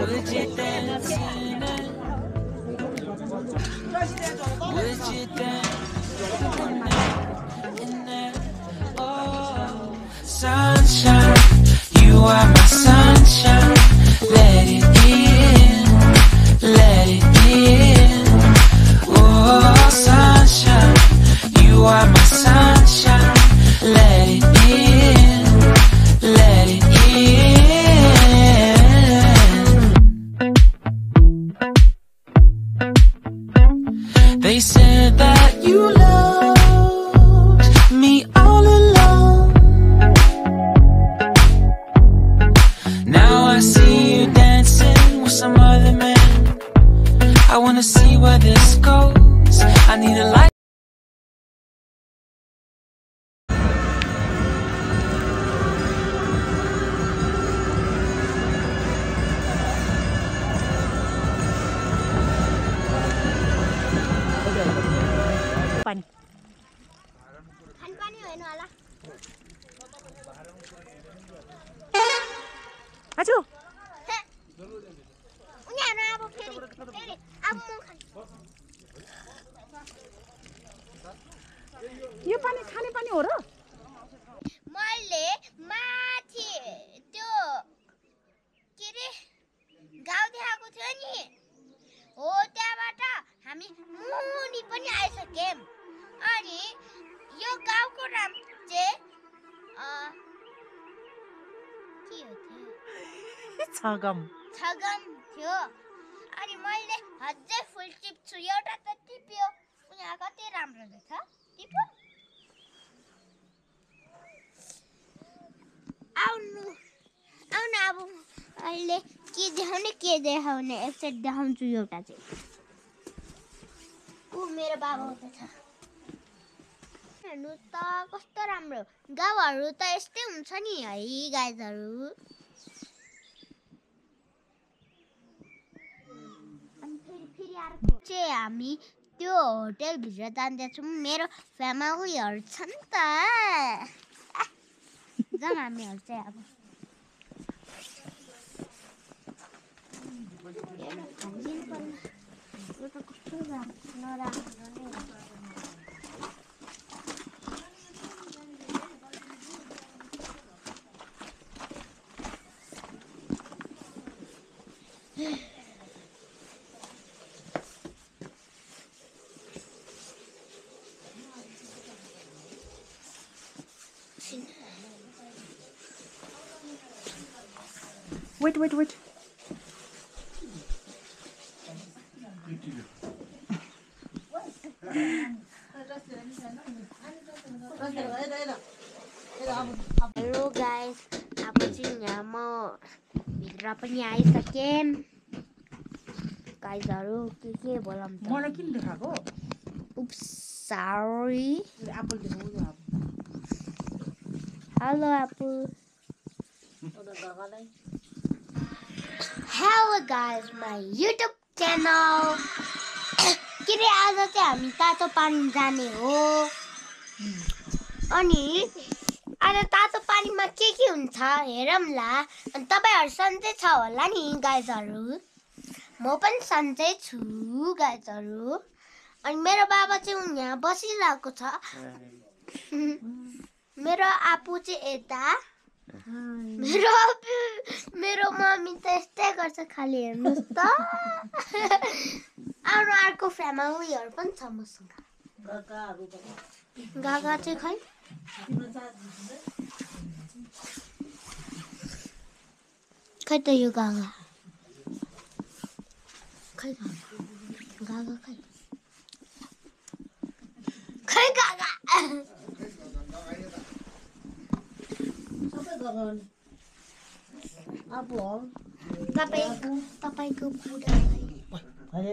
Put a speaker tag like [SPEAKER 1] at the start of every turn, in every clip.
[SPEAKER 1] Would you dance tonight? Would you dance in that? Oh, sunshine, you are my sunshine. Let it in, let it in. Oh, sunshine, you are my sunshine. Let it in, let it in. They said that you loved me all along. Now I see you dancing with some other man. I wanna see where this goes. I need a light.
[SPEAKER 2] पानी
[SPEAKER 3] खानपानी होइन होला
[SPEAKER 2] आजु
[SPEAKER 3] उनीहरु अब फेरि अब म
[SPEAKER 2] यो पानी खाने पानी हो र
[SPEAKER 3] मैले माथि त्यो के रे गाउँ देखाएको थियो नि हो त्यहाँबाट हामी मुनि पनि आइसक्यौं अनि यो गाउँको नाम चाहिँ के हो
[SPEAKER 2] छगम
[SPEAKER 3] छगम थियो अनि मैले अझै फुल टिप्छु एउटा त टिप्यो उनीहरु कति राम्रो रहेछ टिप्यो आउनु आउनु अब अहिले के देखाउने एकचोटि देखाउँछु एउटा चाहिँ ऊ मेरो बाबा छ हेर्नु त कस्तो राम्रो गाउँहरू त यस्तै हुन्छ नि है गाइजहरू अनि फेरि अर्को चाहिँ हामी त्यो होटल भित्र जाँदैछौँ मेरो फ्यामिलीहरू छ नि त जाउँ हामीहरू चाहिँ अब
[SPEAKER 2] Wait.
[SPEAKER 3] हेलो गाइस अब चाहिँ यहाँ म भित्र पनि आइसकेँ गाइसहरू के बोलाम त
[SPEAKER 2] मलाई किन देखाको
[SPEAKER 3] उप्स सरी
[SPEAKER 2] एप्पल देखाउनु अब
[SPEAKER 3] hello Apple hello guys my YouTube channel के रे आज चाहिँ हामी तातो पानी जाने हो अनि आज तातो पानीमा के हुन्छ हेरौँला अनि तपाईहरु सन्चै छ होला नि गाइजहरु म पनि सन्चै छु गाइजहरु अनि मेरो बाबा चाहिँ यहाँ बसिरहेको छ मेरो आफू चाहिँ यता मेरो मम्मी त यस्तै गर्छ खाली हेर्नुस् त अरु अर्को फ्यामिलीहरु पनि छ मसँग गागा चाहिँ खै खै त यो गागा खै गागा खै खै गागा
[SPEAKER 4] अब
[SPEAKER 3] तपाईको बुढालाई
[SPEAKER 4] अरे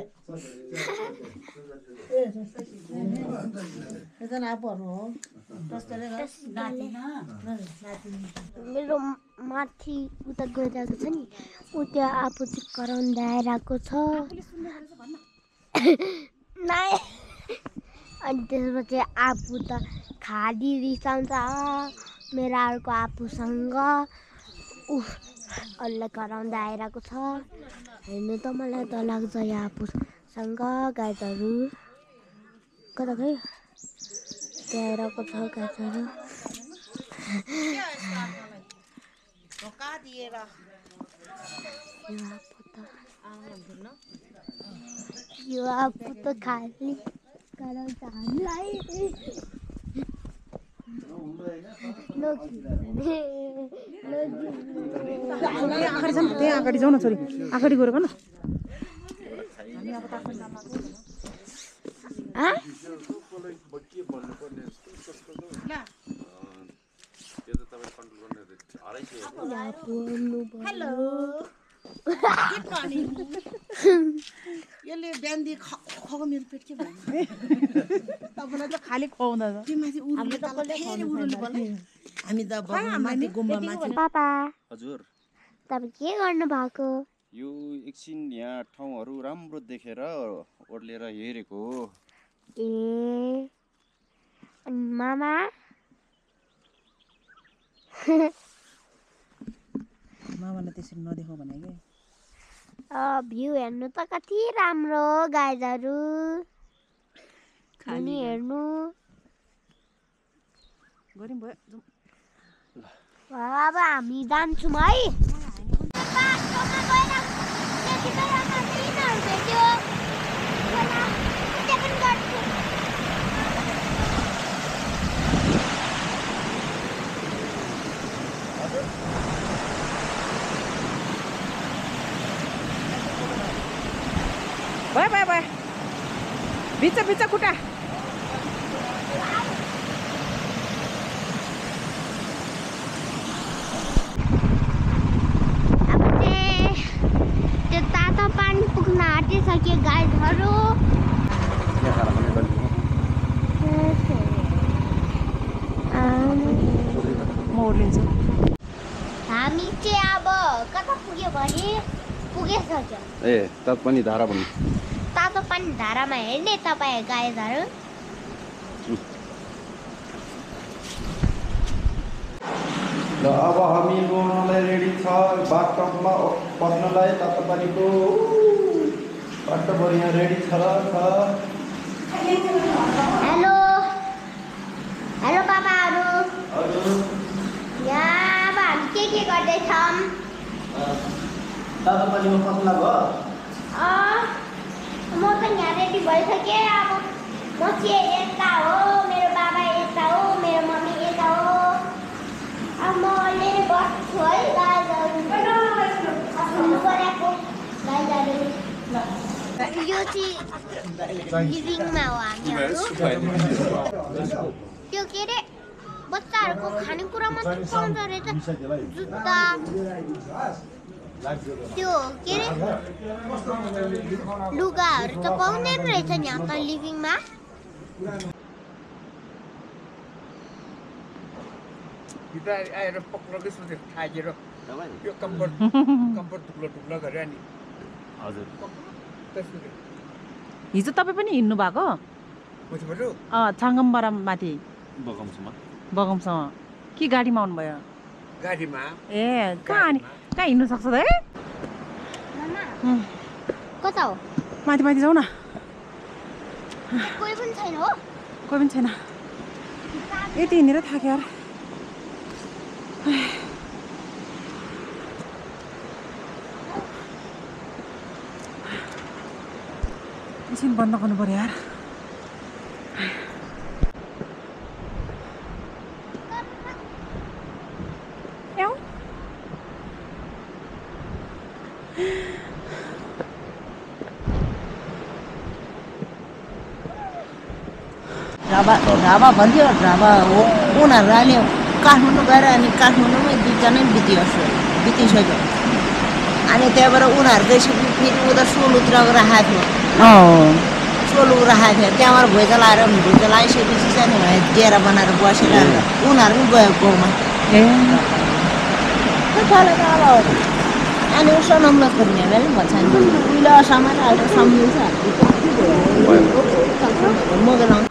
[SPEAKER 3] मेरो माथि उता गइरहेको छ नि उ त्यहाँ आफू चाहिँ कराउँदै आइरहेको छ अनि त्यसपछि आफू त खाली रिसाउँछ मेरो अर्को आफूसँग अल्ला कराउँदा आइरहेको छ हेर्नु त मलाई त लाग्छ यो आफूसँग गाईहरू कता गयो त्यहाँ आइरहेको छ गाईहरू यो आफू त खाली कराउँछ हामीलाई
[SPEAKER 2] त्यहाँ अगाडि जाउँ न छोरी अगाडि गएर न यसले बिहान दिए खको मेरो पेट के भयो तपाईँलाई त खाली खुवाउँदा हामी त
[SPEAKER 3] पापा
[SPEAKER 4] हजुर
[SPEAKER 3] तपाईँ के गर्नु भएको
[SPEAKER 4] यो एकछिन यहाँ ठाउँहरू राम्रो देखेर ओर्लेर हेरेको हो
[SPEAKER 3] ए अनि मामा
[SPEAKER 2] मामालाई त्यसरी नदेखाउ भने के
[SPEAKER 3] भ्यू हेर्नु त कति राम्रो गाईहरू अनि हेर्नु
[SPEAKER 2] गऱ्यौँ भयो
[SPEAKER 3] अब हामी जान्छौँ है
[SPEAKER 2] भयो भयो भयो भित्र भित्र खुट्टा
[SPEAKER 3] त्यो तातो पानी पुग्न आँटिसक्यो गाईहरू
[SPEAKER 2] म ओर्लिन्छु
[SPEAKER 3] हामी चाहिँ अब कता पुग्यो भने पुगिसक्यो
[SPEAKER 4] ए तातो पानी धारा भन्नु
[SPEAKER 3] तातो पानी धारामा हेर्ने तपाईँ गाईहरू
[SPEAKER 4] ल अब हामी नुहाउनलाई रेडी छ बाथटबमा बस्नलाई तातो पानीको बाथटबहरू यहाँ रेडी छ
[SPEAKER 3] हेलो हेलो पापाहरू
[SPEAKER 4] हजुर
[SPEAKER 3] यहाँ अब हामी के गर्दैछौँ
[SPEAKER 4] तातो पानीमा पस्ला भयो
[SPEAKER 3] म त यहाँ रेडी भइसकेँ अब म चाहिँ यता हो मेरो बाबा यता हो मेरो मम्मी यता हो अब म लिएर बस्छु है गाईहरू गरेको गाईहरू यो चाहिँ लिभिङमा हो हामीहरू त्यो के अरे बच्चाहरूको खानेकुरा मात्रै पाउँदो रहेछ जुत्ता त्यो के अरे लुगाहरू त पाउँदैन रहेछ नि यहाँ त लिभिङमा
[SPEAKER 5] आएर पक्राउँदै सोचेर थाकेर यो कम्फर्ट टुक्लो गरेर नि
[SPEAKER 4] हजुर
[SPEAKER 2] हिजो तपाईँ पनि हिँड्नु भएको छाङ्गमबाट माथि बगमसँग के गाडीमा आउनुभयो
[SPEAKER 5] गाडीमा
[SPEAKER 2] ए कहाँ हिँड्नु सक्छ त है
[SPEAKER 3] कता हो
[SPEAKER 2] माथि माथि जाउँ न
[SPEAKER 3] कोही पनि छैन हो
[SPEAKER 2] कोही पनि छैन यति हिँडेर थाक्यो यार एकछिन बन्द गर्नु पर्यो यार
[SPEAKER 6] ढाबा भन्थ्यो ढाबा हो उनीहरू अहिले काठमाडौँ गएर अनि काठमाडौँमै दुईजनै बितिसक्यो अनि त्यहाँबाट उनीहरू गइसक्यो फेरि उता सोलुतिर राखेको थियो सोलु राखेको थियो त्यहाँबाट भुइँचालो आएर भुइँचालो आइसकेपछि चाहिँ डेरा बनाएर बसेर उनीहरू पनि गयो गाउँमा अनि उसो नम्बर गर्ने पनि भन्छ नि उहिले असम्म अहिले सम्झिन्छ म गएर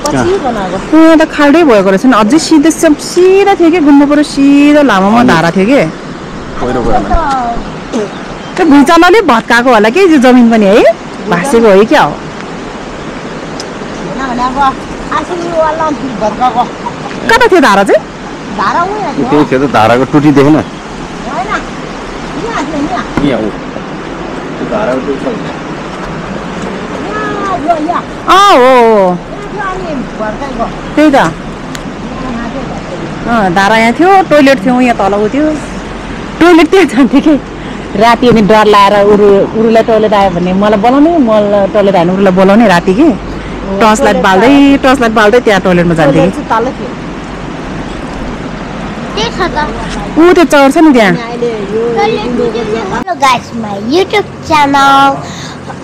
[SPEAKER 6] पछि बनाएको
[SPEAKER 2] त खाल्डै भएको रहेछ नि अझै सिधा थियो कि घुम्नु पर्यो सिधा लामोमा धारा थियो कि त्यो भुइँचालोले भत्काएको होला कि यो जमिन पनि है भाँसेको हो क्या हो
[SPEAKER 6] भने अब आसिवाला भत्काएको
[SPEAKER 2] कता थियो धारा चाहिँ
[SPEAKER 6] धारा उयो
[SPEAKER 4] त्यही थियो त धाराको टुटी देखेन
[SPEAKER 6] होइन यहाँ थियो
[SPEAKER 4] यहाँ हो त्यो धाराको टुटी छ
[SPEAKER 2] हो त्यही त धारा यहाँ थियो टोइलेट थियो यहाँ तल उ थियो टोइलेट त्यहाँ जान्थ्यो कि राति अनि डर लाएर उरुलाई टोइलेट आयो भने मलाई बोलाउने मलाई टोइलेट आयो भने उरुलाई बोलाउने राति कि टर्च लाइट बाल्दै त्यहाँ टोइलेटमा जान्थ्यो कि ऊ त्यो चौर छ नि त्यहाँ
[SPEAKER 3] hello guys my YouTube channel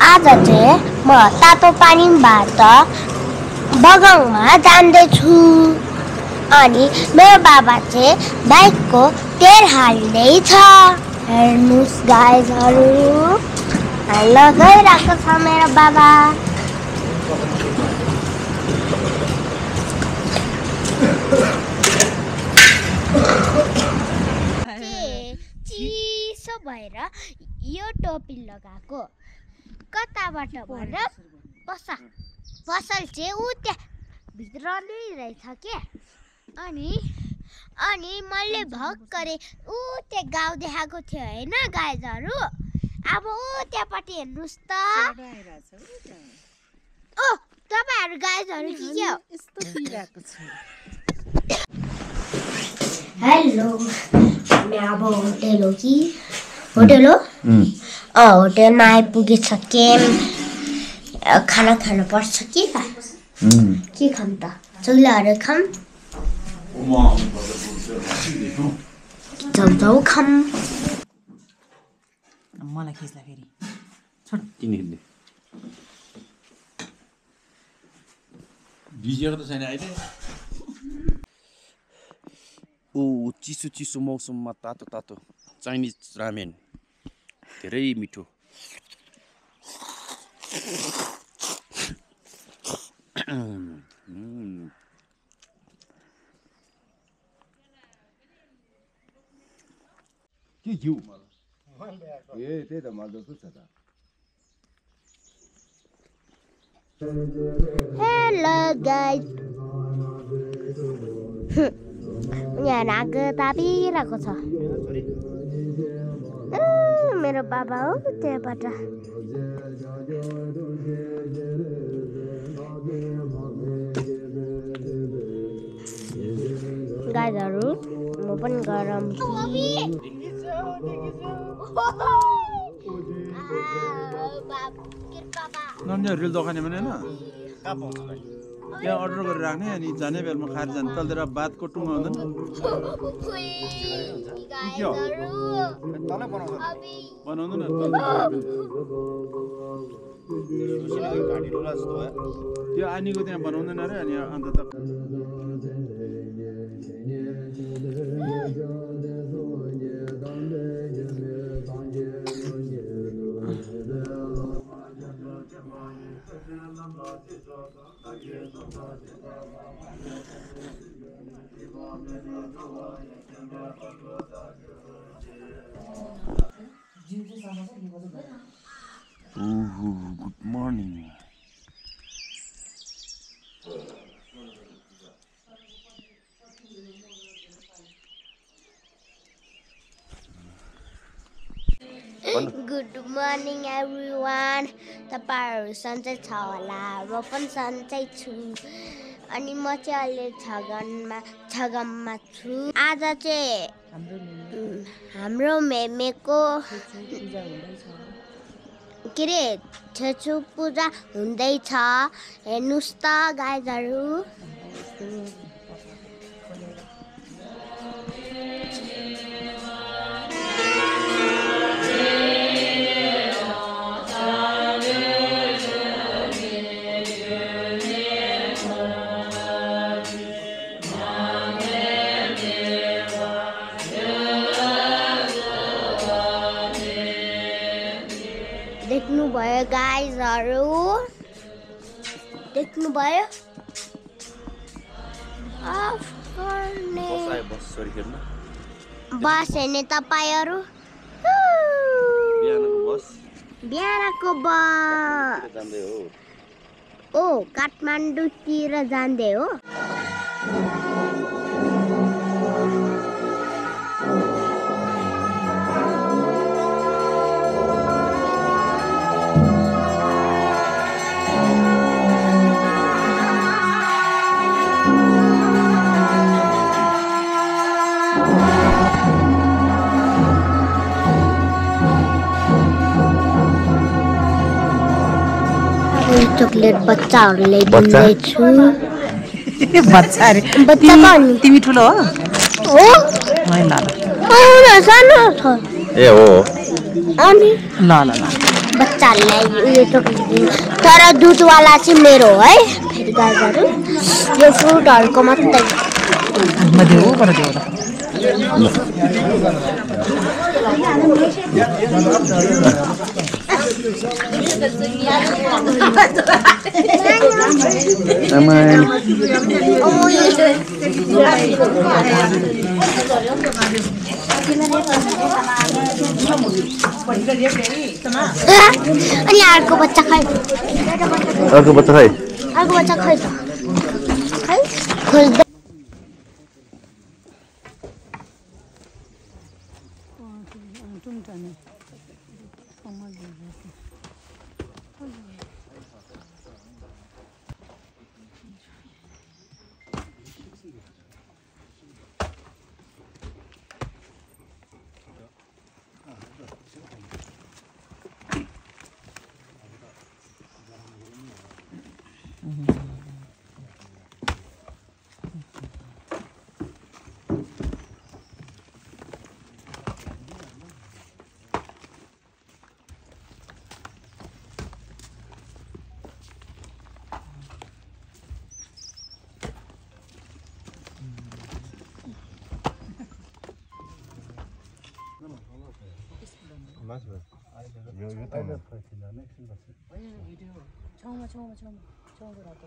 [SPEAKER 3] आज चाहिँ म तातो पानीबाट बगानमा जाँदैछु अनि मेरो बाबा चाहिँ बाइकको तेल हाल्दैछ हेर्नुहोस् गाइसहरू हेलो गइरहेको छ मेरो बाबा चिसो भएर यो टोपी लगाएको कताबाट भएर पसल चाहिँ ऊ त्यहाँ भित्र नै रहेछ के अनि मैले भर्खरै ऊ त्यहाँ गाउँ देखाएको थियो होइन गाइजहरू अब ऊ त्यहाँपट्टि हेर्नुहोस् त ओ तपाईँहरू गाइजहरू के हेलो हामी अब होटेल हो कि होटेल हो होटेलमा आइपुगेछ के खाना खानु पर्छ के खाऊँ त चौलाहरू खाऊँ जाउ खाऊँ
[SPEAKER 2] मलाई खिच्ला फेरि
[SPEAKER 4] किन भिजेको त छैन अहिले ओ चिसो चिसो मौसममा तातो तातो चाइनिज रामेन धेरै मिठो के घिउ ए त्यही त मलाई जस्तो छ त
[SPEAKER 3] हेलो गाइस यहाँ नाक तापिरहेको छ मेरो बाबा हो त्यहाँबाट गाइसहरू म पनि गरम
[SPEAKER 7] नन्दिया रेल दोकाने भने होइन यहाँ अर्डर गरेर राख्ने अनि जाने बेलामा खाएर जाने तलतिर बातको टुङ्गा हुँदैन बनाउँदैन त्यो आनीको त्यहाँ बनाउँदैन अरे अनि अन्त त
[SPEAKER 4] Good morning.
[SPEAKER 3] Good morning everyone तपाईँहरू सन्चै छ होला म पनि सन्चै छु अनि म चाहिँ अहिले छगममा छु आज चाहिँ हाम्रो मेमेको के अरे छेछु पूजा हुँदैछ हेर्नुहोस् त गाइजहरू देख्नुभयो गाइजहरू देख्नुभयो अफ गर्ने
[SPEAKER 8] बस सरी हेर्न
[SPEAKER 3] बस हेर्ने तपाईँहरू
[SPEAKER 8] बिहानको बस
[SPEAKER 3] बिहानको बस
[SPEAKER 8] जाँदै हो
[SPEAKER 3] ओ काठमाडौँतिर जाँदै हो चकलेट बच्चाहरूले दिँदैछु
[SPEAKER 2] बच्चा अरे
[SPEAKER 3] बच्चा कौन
[SPEAKER 2] तिमी ठुलो हो
[SPEAKER 3] हो
[SPEAKER 2] होइन
[SPEAKER 3] सानो छ
[SPEAKER 8] ए हो
[SPEAKER 3] अनि
[SPEAKER 2] ल ल ल
[SPEAKER 3] बच्चाहरूलाई उयो चकलेट दिनु तर दुधवाला चाहिँ मेरो है फेरि गाईहरू यो फ्रुटहरूको मात्रै
[SPEAKER 2] म देऊ पर देऊ
[SPEAKER 3] अनि अर्को बच्चा खै
[SPEAKER 8] अर्को बच्चा खै
[SPEAKER 3] अर्को बच्चा खै खै खोज्दै